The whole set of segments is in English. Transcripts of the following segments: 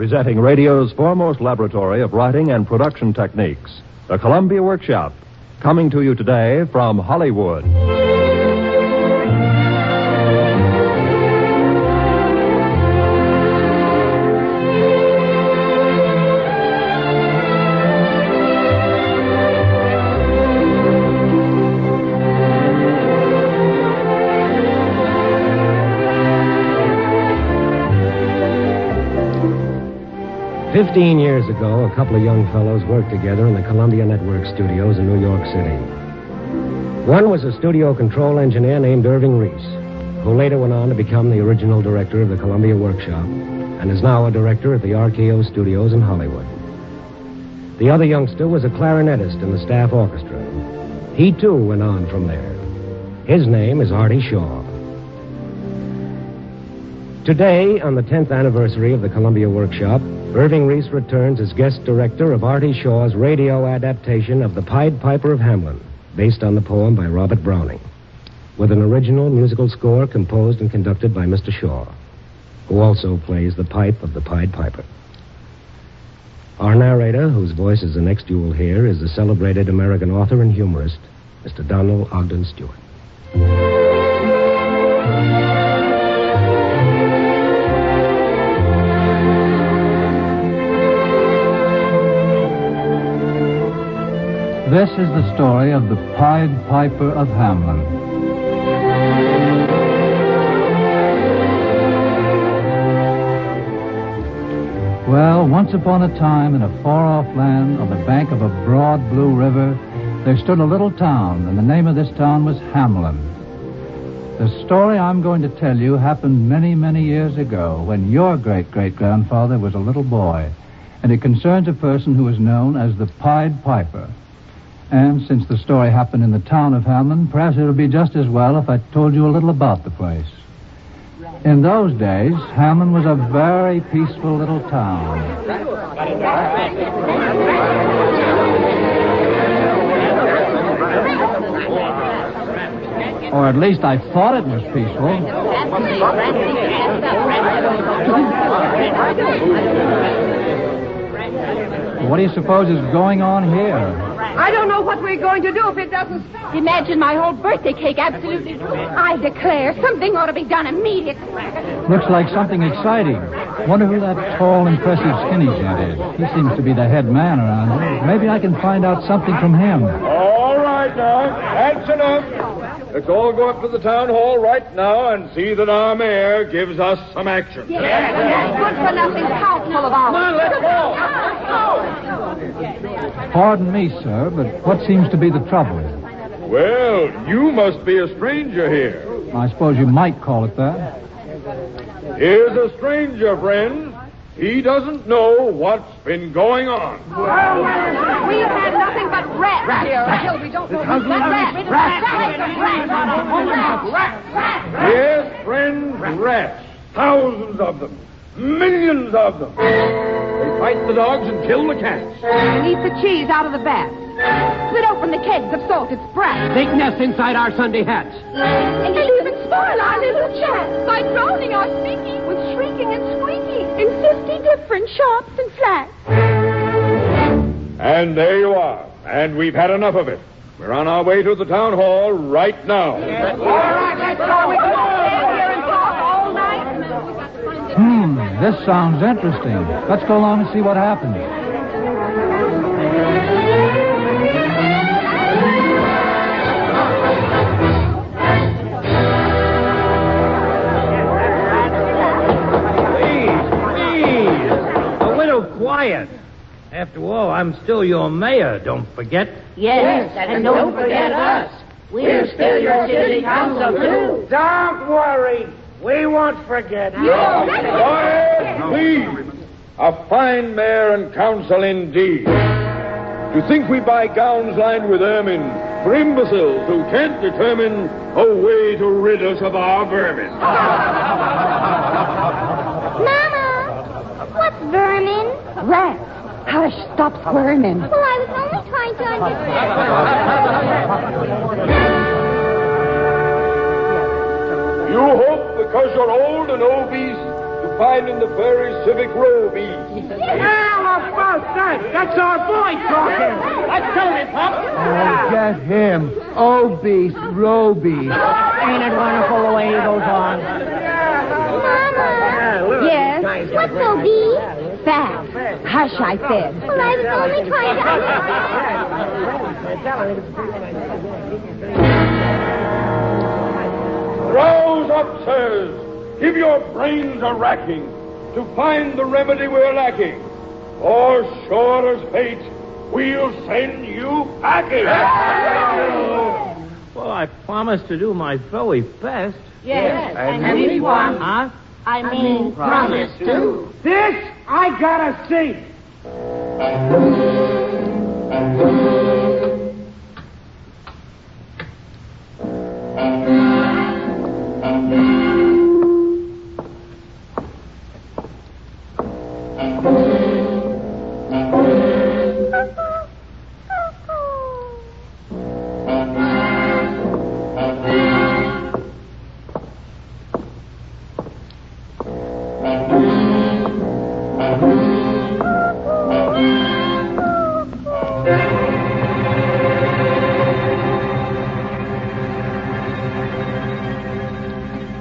presenting radio's foremost laboratory of writing and production techniques, the Columbia Workshop, coming to you today from Hollywood. 15 years ago, a couple of young fellows worked together in the Columbia Network studios in New York City. One was a studio control engineer named Irving Reese, who later went on to become the original director of the Columbia Workshop and is now a director at the RKO studios in Hollywood. The other youngster was a clarinetist in the staff orchestra. He, too, went on from there. His name is Artie Shaw. Today, on the 10th anniversary of the Columbia Workshop, Irving Reese returns as guest director of Artie Shaw's radio adaptation of The Pied Piper of Hamlin, based on the poem by Robert Browning, with an original musical score composed and conducted by Mr. Shaw, who also plays the pipe of the Pied Piper. Our narrator, whose voice is the next you will hear, is the celebrated American author and humorist, Mr. Donald Ogden Stewart. This is the story of the Pied Piper of Hamlin. Well, once upon a time in a far-off land on the bank of a broad blue river, there stood a little town, and the name of this town was Hamlin. The story I'm going to tell you happened many, many years ago when your great-great-grandfather was a little boy, and it concerns a person who is known as the Pied Piper. And since the story happened in the town of Hamlin, perhaps it would be just as well if I told you a little about the place. In those days, Hamlin was a very peaceful little town. Or at least I thought it was peaceful. What do you suppose is going on here? I don't know what we're going to do if it doesn't stop. Imagine my whole birthday cake absolutely ruined. I declare, something ought to be done immediately. Looks like something exciting. Wonder who that tall, impressive skinny gent is. He seems to be the head man around here. Maybe I can find out something from him. All right, now. That's enough. Let's all go up to the town hall right now and see that our mayor gives us some action. Yes. Good-for-nothing house full of ours. Come on, let's go. Pardon me, sir, but what seems to be the trouble? Well, you must be a stranger here. I suppose you might call it that. Here's a stranger, friend. He doesn't know what's been going on. We've had nothing but rats here until we don't know who's rats. Yes, friends, rats. Thousands of them. Millions of them. They fight the dogs and kill the cats. And eat the cheese out of the baths. Split open the kegs of salted sprats. Make nests inside our Sunday hats. And even spoil our little chats by drowning our sneaky with shrieking and squeaky in 50 different shops and flats. And there you are. And we've had enough of it. We're on our way to the town hall right now. All right, let's go. We can stand here and talk all night. This sounds interesting. Let's go along and see what happens. Please. A little quiet. After all, I'm still your mayor, don't forget. Yes, and don't forget us. We're still your city council, too. Don't worry. We won't forget. Quiet, please. A fine mayor and council indeed. To think we buy gowns lined with ermine for imbeciles who can't determine a way to rid us of our vermin. Mama, what's vermin? Rats. Hush, stop squirming. Well, I was only trying to understand. You hope because you're old and obese, you find in the Prairie Civic Row, B. How about that? That's our boy talking. Let's tell him, Pop. Oh, get him. Obese, Roby. Ain't it wonderful the way he goes on? Mama. Yes? What's so big? Fat. Hush, I said. Well, I was only trying to... Rouse up, sirs. Give your brains a racking to find the remedy we're lacking. Or sure as fate, we'll send you packing. Well, I promised to do my very best. Yes, and we won. Huh? I mean, promise too. This I gotta see.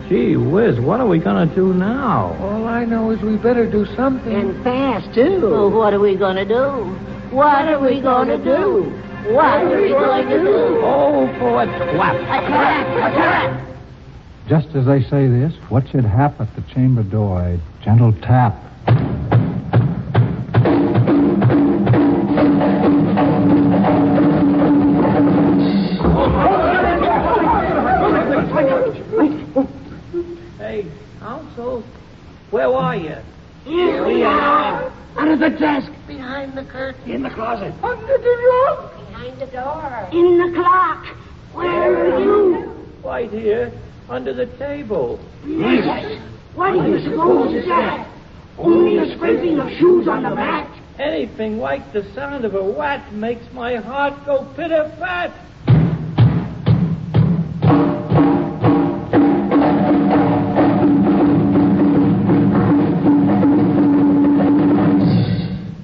Gee whiz, what are we gonna do now? All I know is we better do something. And fast too. Well, what are we gonna do? What are we gonna do? What are we going to do? Oh, for a twat. Attack! Just as they say this, what should happen at the chamber door? A gentle tap. Hey, Counsel, where are you? Here we are. Under the desk. Behind the curtain. In the closet. Under the rug. Behind the door. In the clock. Where are you? Right here, under the table. Yes. What do you suppose is that? Only a scraping of shoes on the mat. Anything like the sound of a rat makes my heart go pitter-pat.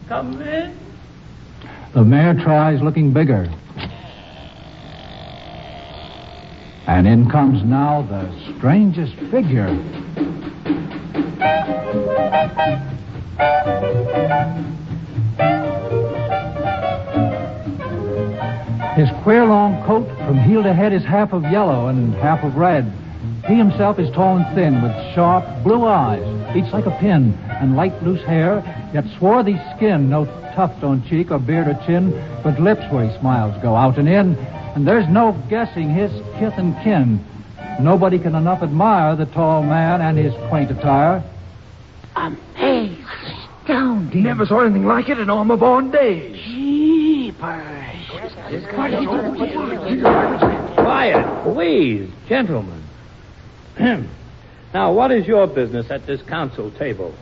Come in. The mayor tries looking bigger. And in comes now the strangest figure. His queer long coat from heel to head is half of yellow and half of red. He himself is tall and thin with sharp blue eyes, each like a pin, and light loose hair, yet swarthy skin, no tuft on cheek or beard or chin, but lips where he smiles go out and in, and there's no guessing his kith and kin. Nobody can enough admire the tall man and his quaint attire. Amazing. Astounding. Never saw anything like it in all my born days. Jeepers. Quiet, please, gentlemen. Now, what is your business at this council table?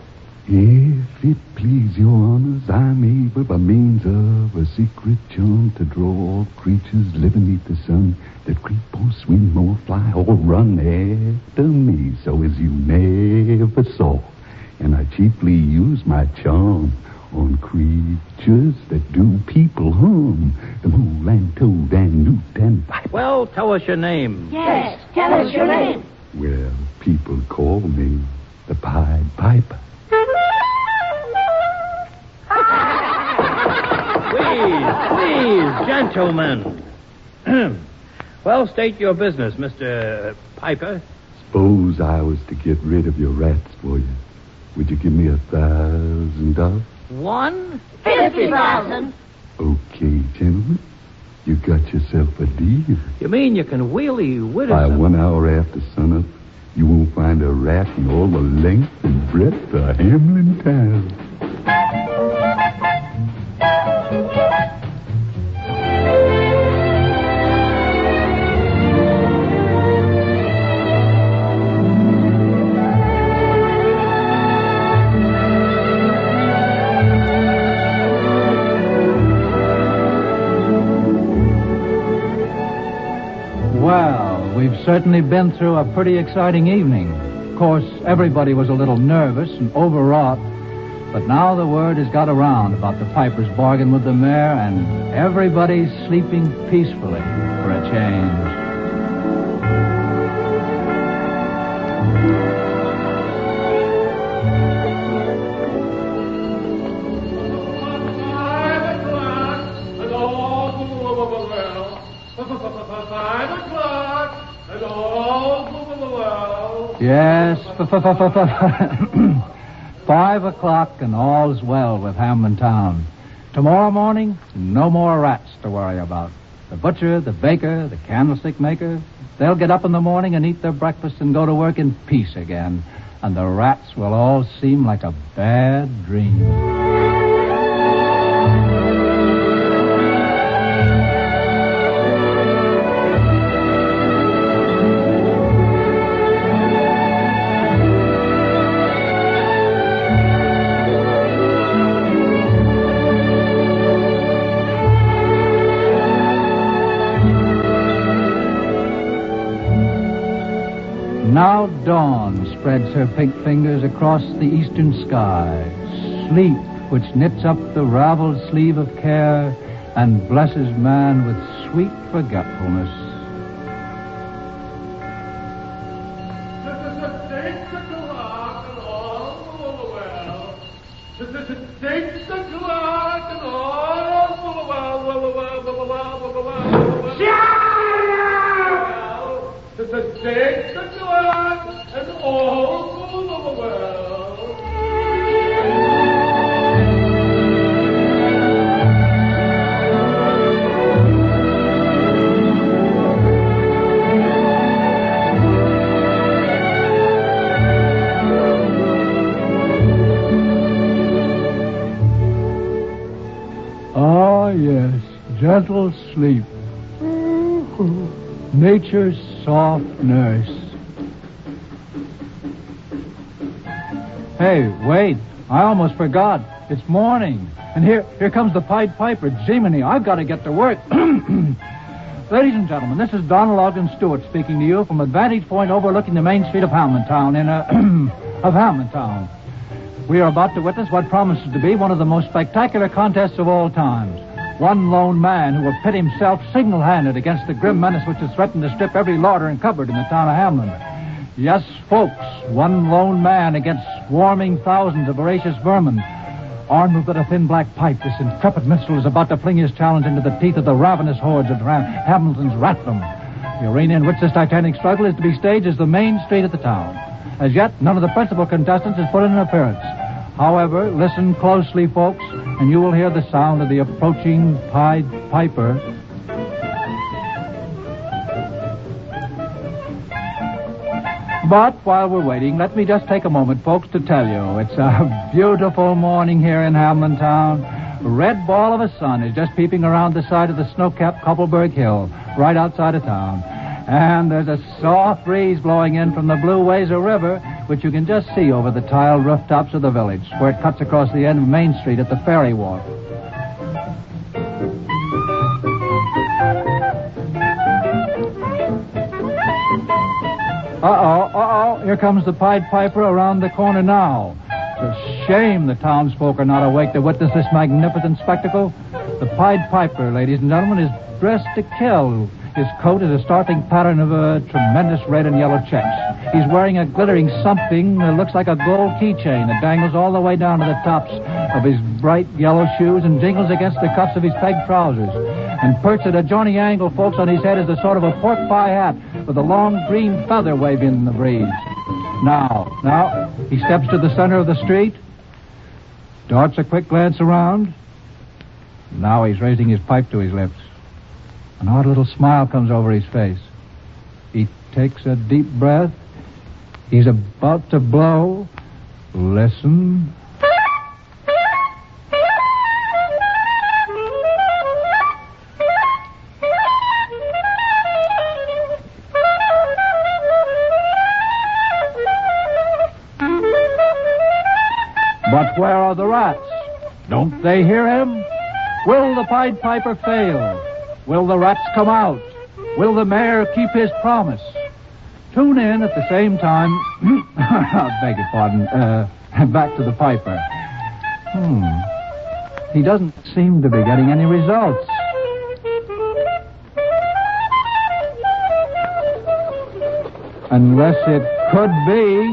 If it please your honors, I'm able by means of a secret charm to draw all creatures living beneath the sun that creep or swim or fly or run after me so as you never saw. And I chiefly use my charm on creatures that do people harm. The mole and toad and newt and viper. Well, tell us your name. Yes, tell us your name. Well, people call me the Pied Piper. Please, gentlemen. Well, state your business, Mr. Piper. Suppose I was to get rid of your rats for you. Would you give me $1,000? 50,000. Okay, gentlemen. You got yourself a deal. You mean you can wheelie with By us? 1 hour after sunup, you won't find a rat in all the length and breadth of Hamlin town. Well, we've certainly been through a pretty exciting evening. course, everybody was a little nervous and overwrought. But now the word has got around about the piper's bargain with the mayor, and everybody's sleeping peacefully for a change. Yes, 5 o'clock and all's well with Hamlin Town. Tomorrow morning, no more rats to worry about. The butcher, the baker, the candlestick maker, they'll get up in the morning and eat their breakfast and go to work in peace again. And the rats will all seem like a bad dream. Now dawn spreads her pink fingers across the eastern sky. Sleep, which knits up the raveled sleeve of care and blesses man with sweet forgetfulness. Ah, yes, gentle sleep. Nature's soft nurse. Hey, wait. I almost forgot. It's morning. And here comes the Pied Piper. Jiminy, I've got to get to work. Ladies and gentlemen, this is Donald Ogden Stewart speaking to you from a vantage point overlooking the main street of Hamlin Town of Hamlin Town. We are about to witness what promises to be one of the most spectacular contests of all times. One lone man who will pit himself single-handed against the grim menace which has threatened to strip every larder and cupboard in the town of Hamlin. Yes, folks, one lone man against swarming thousands of voracious vermin. Armed with a thin black pipe, this intrepid minstrel is about to fling his challenge into the teeth of the ravenous hordes of Hamilton's ratdom. The arena in which this titanic struggle is to be staged is the main street of the town. As yet, none of the principal contestants has put in an appearance. However, listen closely, folks, and you will hear the sound of the approaching Pied Piper. But while we're waiting, let me just take a moment, folks, to tell you it's a beautiful morning here in Hamlin Town. A red ball of a sun is just peeping around the side of the snow-capped Koppelberg Hill, right outside of town. And there's a soft breeze blowing in from the Blue Wazer River, which you can just see over the tiled rooftops of the village, where it cuts across the end of Main Street at the ferry wharf. Uh-oh, here comes the Pied Piper around the corner now. It's a shame the townsfolk are not awake to witness this magnificent spectacle. The Pied Piper, ladies and gentlemen, is dressed to kill. His coat is a startling pattern of tremendous red and yellow checks. He's wearing a glittering something that looks like a gold keychain that dangles all the way down to the tops of his bright yellow shoes and jingles against the cuffs of his peg trousers. And perched at a johnny angle, folks, on his head is a sort of a pork pie hat with a long green feather waving in the breeze. Now, he steps to the center of the street, darts a quick glance around. Now he's raising his pipe to his lips. An odd little smile comes over his face. He takes a deep breath. He's about to blow. Listen. But where are the rats? Don't they hear him? Will the Pied Piper fail? Will the rats come out? Will the mayor keep his promise? tune in at the same time. I beg your pardon. Back to the piper. He doesn't seem to be getting any results. Unless it could be.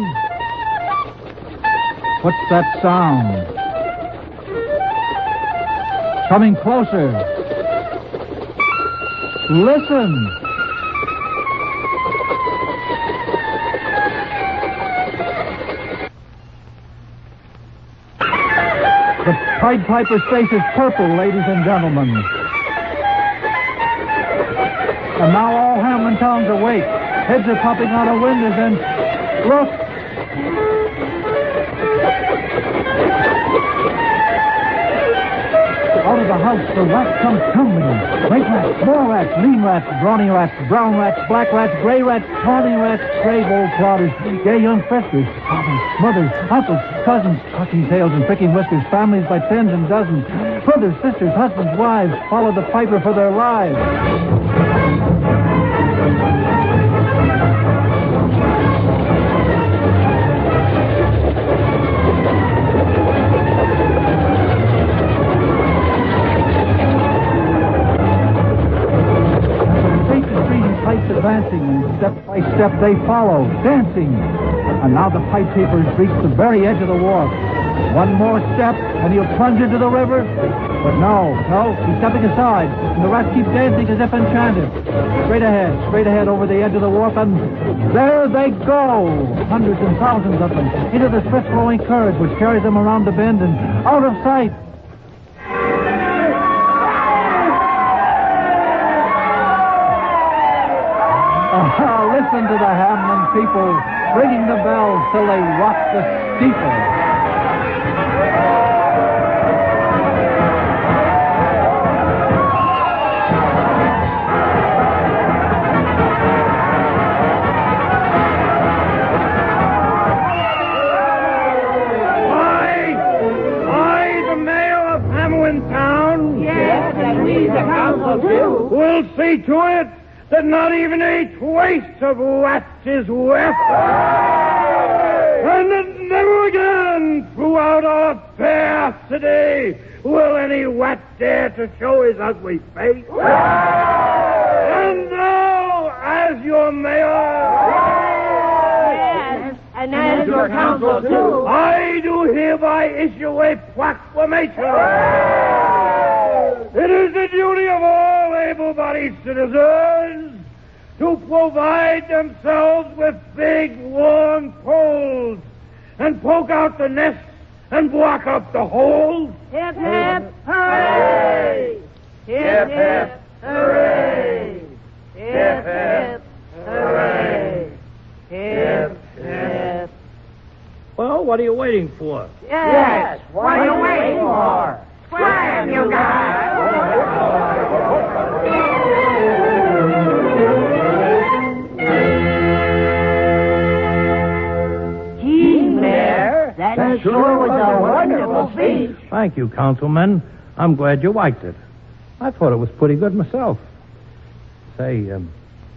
What's that sound? Coming closer. Listen. The Pied Piper's face is purple, ladies and gentlemen. And now all Hamlin town's awake. Heads are popping out of windows and... Look! Out of the house, the rats come tumbling. Great rats, more rats, lean rats, brawny rats, brown rats, black rats, gray rats, tawny rats, grave old plotters, gay young festers, fathers, mothers, uncles, cousins, tucking tails and pricking whiskers, families by tens and dozens, brothers, sisters, husbands, wives, follow the piper for their lives. Advancing, and step by step they follow, dancing. And now the pipe paper has reached the very edge of the wharf. One more step, and he'll plunge into the river. But no, he's stepping aside, and the rats keep dancing as if enchanted. Straight ahead over the edge of the wharf, and there they go! Hundreds and thousands of them, into the swift-flowing current which carries them around the bend and out of sight. Listen to the Hamlin people ringing the bells till they rock the steeple. I, the mayor of Hamlin town. Yes, and we, the council, too. Will see to it that not even a trace of rats is left. And that never again throughout our fair city will any rat dare to show his ugly face. And now, as your mayor... Yes, and as your council, too. I do hereby issue a proclamation. It is the duty of all able-bodied citizens to provide themselves with big, long poles and poke out the nests and block up the holes. Hip, hip, hooray! Hip, hip, hooray! Hip, hip, hooray! Hip, hip. Well, what are you waiting for? Yes, what are you waiting for? Scram, you guys! Gee, Mayor, that sure was a wonderful speech. Thank you, Councilman. I'm glad you liked it. I thought it was pretty good myself. Say, do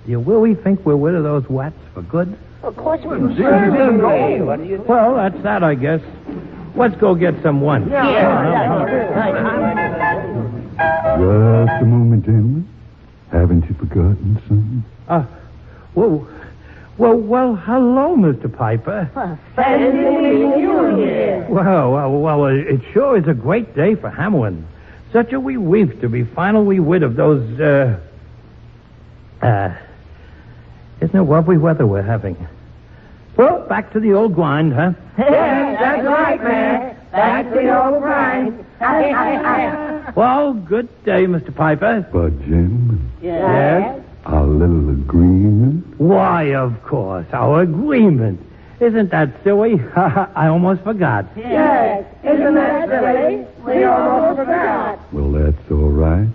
you really think we're rid of those rats for good? Of course we certainly. Well, that's that, I guess. Let's go get some lunch. Just a moment, gentlemen. Haven't you forgotten something? Well, hello, Mr. Piper. Fancy meeting you here. Well, it sure is a great day for Hamlin. Such a relief to be finally rid of those, isn't it lovely weather we're having? Well, back to the old grind, huh? Yes, that's right, man. Back to the old grind. Well, good day, Mr. Piper. But, gentlemen, Yes? our little agreement. Why, of course, our agreement. Isn't that silly? I almost forgot. Yes. Isn't that silly? We almost forgot. Well, that's all right.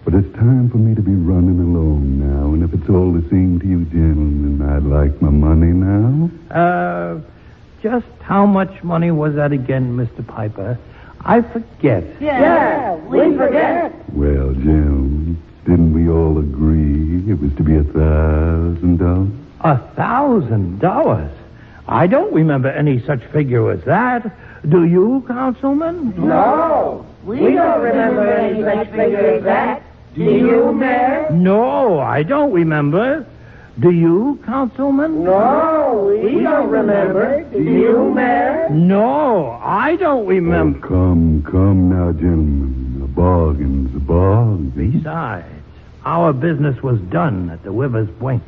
But it's time for me to be running along now, and if it's all the same to you gentlemen, I'd like my money now. Just how much money was that again, Mr. Piper? I forget. Yeah, we forget. Well, gentlemen, didn't we all agree it was to be $1,000? $1,000? I don't remember any such figure as that. Do you, Councilman? No, we don't remember any such figure as that. Do you, Mayor? No, I don't remember. Do you, Councilman? No, we don't remember. Do you, Mayor? No, I don't remember. Oh, come now, gentlemen. A bargain's a bargain. Besides, our business was done at the river's brink.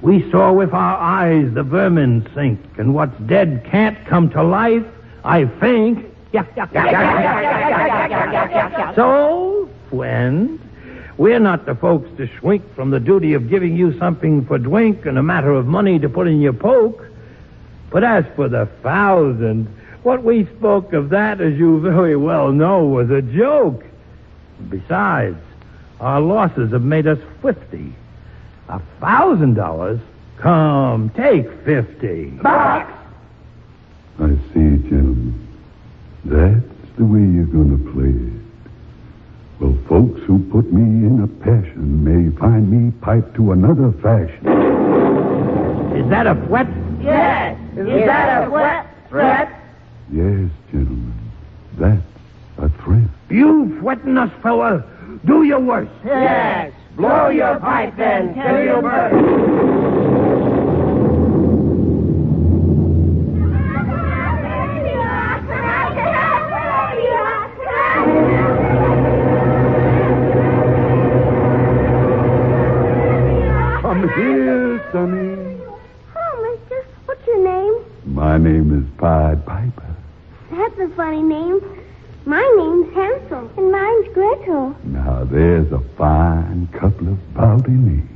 We saw with our eyes the vermin sink, and what's dead can't come to life, I think. So, friend, we're not the folks to shrink from the duty of giving you something for drink and a matter of money to put in your poke. But as for the 1,000, what we spoke of that, as you very well know, was a joke. Besides, our losses have made us 50. $1,000? Come, take 50. Box! I see, gentlemen. That's the way you're going to play it. Well, folks who put me in a passion may find me piped to another fashion. Is that a threat? Yes. Is that a threat? Yes, gentlemen. That's a threat. You threaten us, fella. Do your worst. Yes. Blow your pipe then till you burst. Come here, Sonny. Oh, mister, what's your name? My name is Pied Piper. That's a funny name. My name's Hansel, and mine's Gretel. Now, there's a fine couple of pouty names.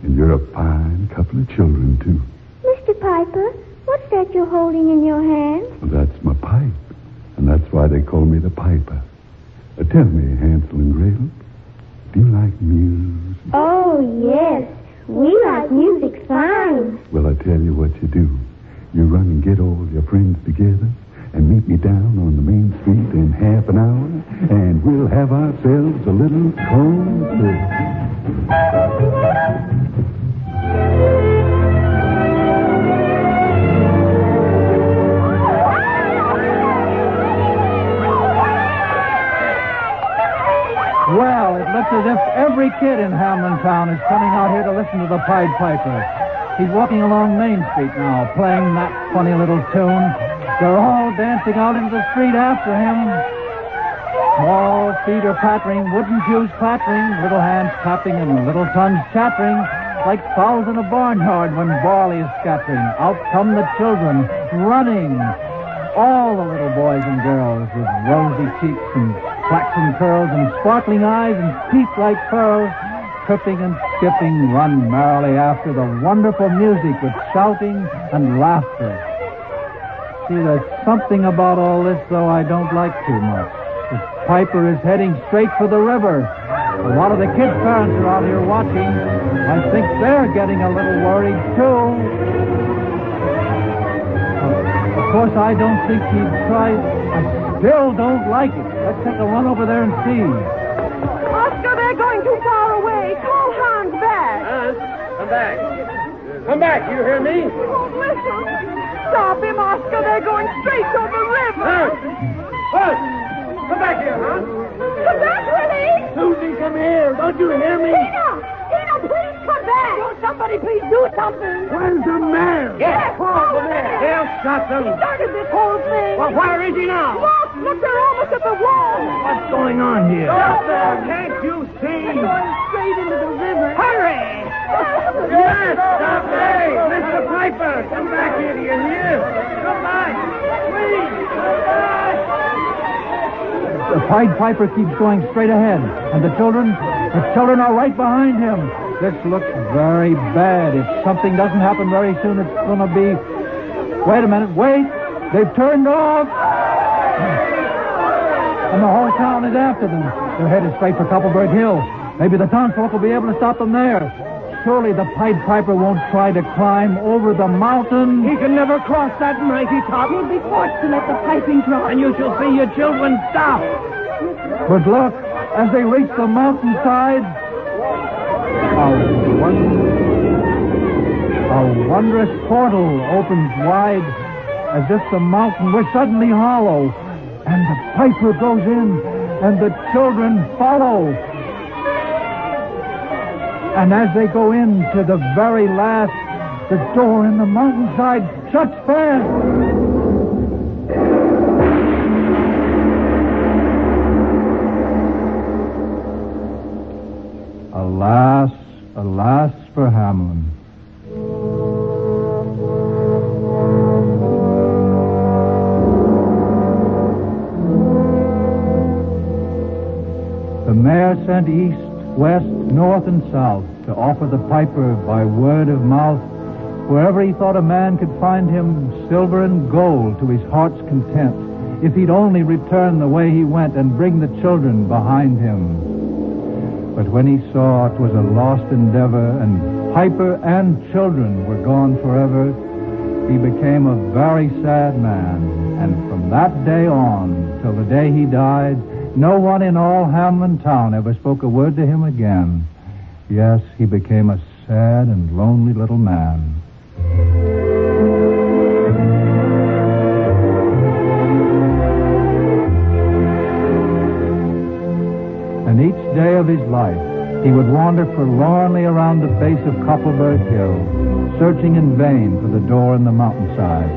And you're a fine couple of children, too. Mr. Piper, what's that you're holding in your hand? Well, that's my pipe. And that's why they call me the Piper. Tell me, Hansel and Gretel, do you like music? Oh, yes. We like music fine. Well, I tell you what you do. You run and get all your friends together and meet me down on the main street in half an hour, and we'll have ourselves a little concert. Well, it looks as if every kid in Hamlin town is coming out here to listen to the Pied Piper. He's walking along Main Street now, playing that funny little tune. They're all dancing out into the street after him. Small feet are pattering, wooden shoes clattering, little hands clapping and little tongues chattering, like fowls in a barnyard when barley is scattering. Out come the children, running. All the little boys and girls with rosy cheeks and flaxen curls and sparkling eyes and teeth like pearls, tripping and skipping, run merrily after the wonderful music with shouting and laughter. See, there's something about all this, though, I don't like too much. The Piper is heading straight for the river. A lot of the kids' parents are out here watching. I think they're getting a little worried, too. Of course, I don't think he'd try. I still don't like it. Let's take a run over there and see. Oscar, they're going too far away. Call Hans back. Come back. Come back, you hear me? Oh, listen. Stop him, Oscar. They're going straight to the river. Huh? Come back here, huh? Come back, Willie. Susie, come here. Don't you hear me? Tina, please come back. Oh, somebody please do something. Where's the mayor? Yes, call the mayor. They'll shut them. He started this whole thing. Well, where is he now? Look, they're almost at the wall. What's going on here? Stop there. Can't you see? They're going straight into the river. Hurry! Yes, stop there! Mr. Piper, come back here, do you hear? Come back! Please, come back! The Pied Piper keeps going straight ahead, and the children are right behind him. This looks very bad. If something doesn't happen very soon, it's going to be... Wait a minute, wait! They've turned off! And the whole town is after them. They're headed straight for Coppleburg Hill. Maybe the townsfolk will be able to stop them there. Surely the Pied Piper won't try to climb over the mountain. He can never cross that mighty top. He'll be forced to let the piping drop. And you shall see your children stop. But look, as they reach the mountainside, a a wondrous portal opens wide as if the mountain were suddenly hollow, and the piper goes in, and the children follow. And as they go in to the very last, the door in the mountainside shuts fast. Alas, alas for Hamlin. The mayor sent east, west, north, and south to offer the piper by word of mouth wherever he thought a man could find him silver and gold to his heart's content if he'd only return the way he went and bring the children behind him. But when he saw it was a lost endeavor and piper and children were gone forever, he became a very sad man. And from that day on till the day he died, no one in all Hamlin town ever spoke a word to him again. Yes, he became a sad and lonely little man. And each day of his life, he would wander forlornly around the base of Koppelberg Hill, searching in vain for the door in the mountainside.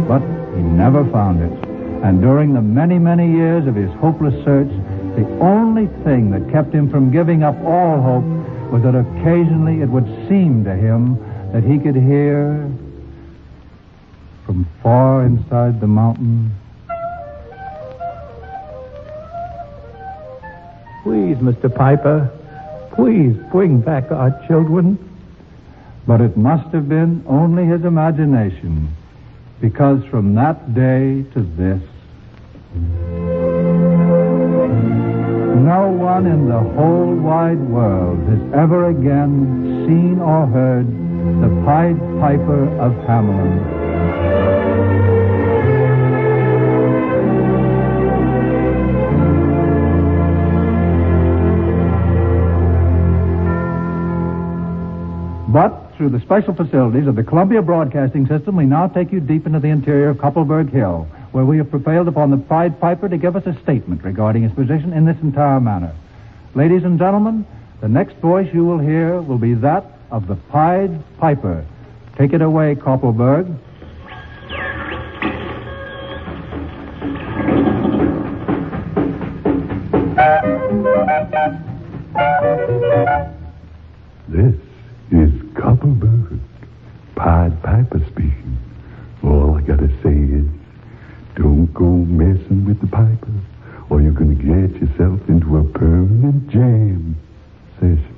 But he never found it. And during the many, many years of his hopeless search, the only thing that kept him from giving up all hope was that occasionally it would seem to him that he could hear from far inside the mountain, "Please, Mr. Piper, please bring back our children." But it must have been only his imagination, because from that day to this, no one in the whole wide world has ever again seen or heard the Pied Piper of Hamelin. But through the special facilities of the Columbia Broadcasting System, we now take you deep into the interior of Koppelberg Hill, where we have prevailed upon the Pied Piper to give us a statement regarding his position in this entire matter. Ladies and gentlemen, the next voice you will hear will be that of the Pied Piper. Take it away, Koppelberg. This is Koppelberg, Pied Piper speaking. All I gotta say is, don't go messing with the piper, or you're gonna get yourself into a permanent jam session.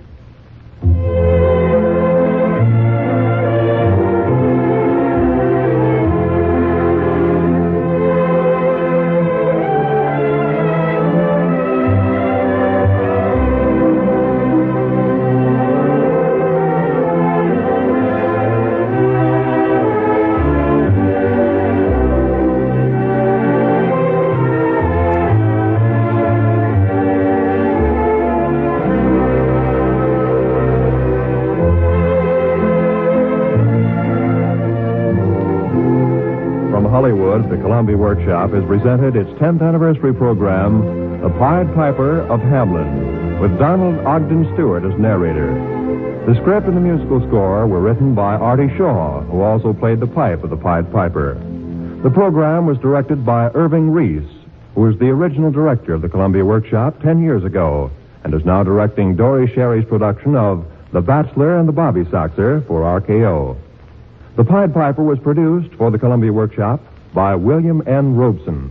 Hollywood, the Columbia Workshop has presented its 10th anniversary program, The Pied Piper of Hamlin, with Donald Ogden Stewart as narrator. The script and the musical score were written by Artie Shaw, who also played the pipe of the Pied Piper. The program was directed by Irving Reese, who was the original director of the Columbia Workshop 10 years ago, and is now directing Dory Sherry's production of The Bachelor and the Bobby Soxer for RKO. The Pied Piper was produced for the Columbia Workshop by William N. Robeson.